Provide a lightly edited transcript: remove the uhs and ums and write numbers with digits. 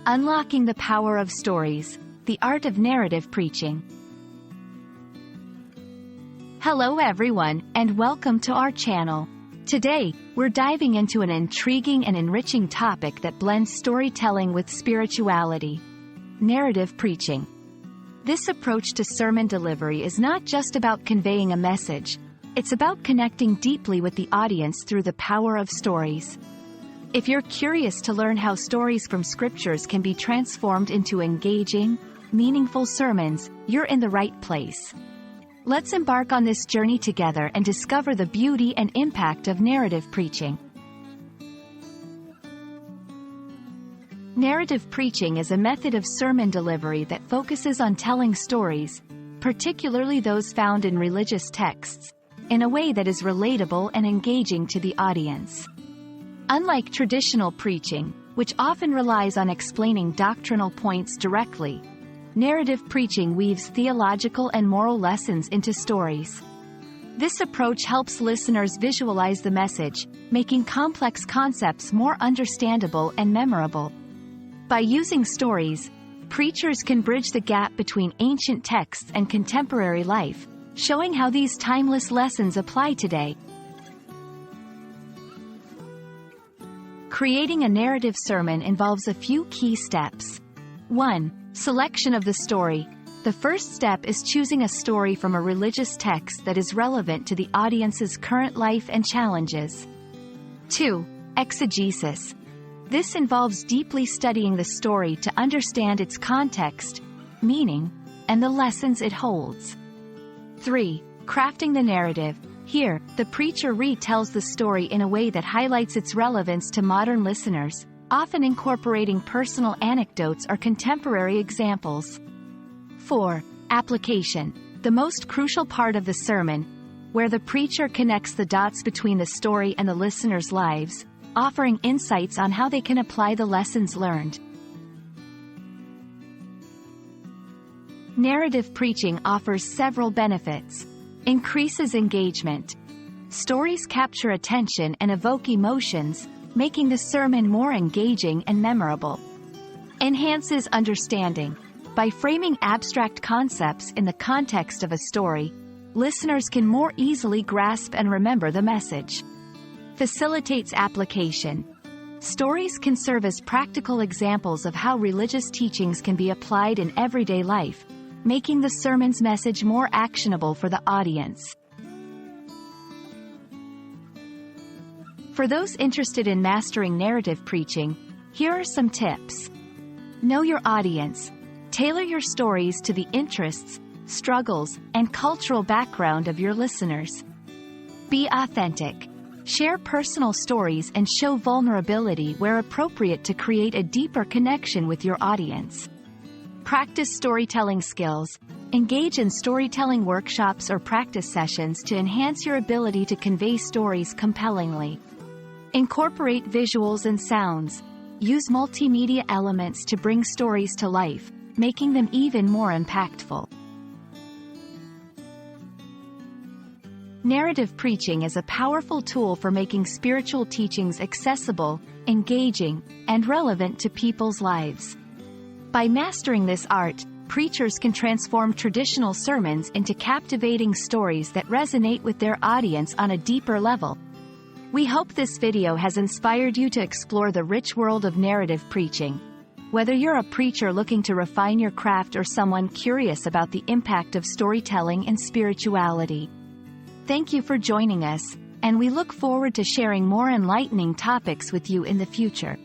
Unlocking the Power of Stories, the Art of Narrative Preaching. Hello everyone, and welcome to our channel. Today, we're diving into an intriguing and enriching topic that blends storytelling with spirituality: narrative preaching. This approach to sermon delivery is not just about conveying a message, it's about connecting deeply with the audience through the power of stories. If you're curious to learn how stories from scriptures can be transformed into engaging, meaningful sermons, you're in the right place. Let's embark on this journey together and discover the beauty and impact of narrative preaching. Narrative preaching is a method of sermon delivery that focuses on telling stories, particularly those found in religious texts, in a way that is relatable and engaging to the audience. Unlike traditional preaching, which often relies on explaining doctrinal points directly, narrative preaching weaves theological and moral lessons into stories. This approach helps listeners visualize the message, making complex concepts more understandable and memorable. By using stories, preachers can bridge the gap between ancient texts and contemporary life, showing how these timeless lessons apply today. Creating a narrative sermon involves a few key steps. 1. Selection of the story. The first step is choosing a story from a religious text that is relevant to the audience's current life and challenges. 2. Exegesis. This involves deeply studying the story to understand its context, meaning, and the lessons it holds. 3. Crafting the narrative. Here, the preacher retells the story in a way that highlights its relevance to modern listeners, often incorporating personal anecdotes or contemporary examples. 4. Application. The most crucial part of the sermon, where the preacher connects the dots between the story and the listeners' lives, offering insights on how they can apply the lessons learned. Narrative preaching offers several benefits. Increases engagement. Stories capture attention and evoke emotions, making the sermon more engaging and memorable. Enhances understanding. By framing abstract concepts in the context of a story, listeners can more easily grasp and remember the message. Facilitates application. Stories can serve as practical examples of how religious teachings can be applied in everyday life, making the sermon's message more actionable for the audience. For those interested in mastering narrative preaching, here are some tips. Know your audience. Tailor your stories to the interests, struggles, and cultural background of your listeners. Be authentic. Share personal stories and show vulnerability where appropriate to create a deeper connection with your audience. Practice storytelling skills. Engage in storytelling workshops or practice sessions to enhance your ability to convey stories compellingly. Incorporate visuals and sounds. Use multimedia elements to bring stories to life, making them even more impactful. Narrative preaching is a powerful tool for making spiritual teachings accessible, engaging, and relevant to people's lives. By mastering this art, preachers can transform traditional sermons into captivating stories that resonate with their audience on a deeper level. We hope this video has inspired you to explore the rich world of narrative preaching. Whether you're a preacher looking to refine your craft or someone curious about the impact of storytelling and spirituality. Thank you for joining us, and we look forward to sharing more enlightening topics with you in the future.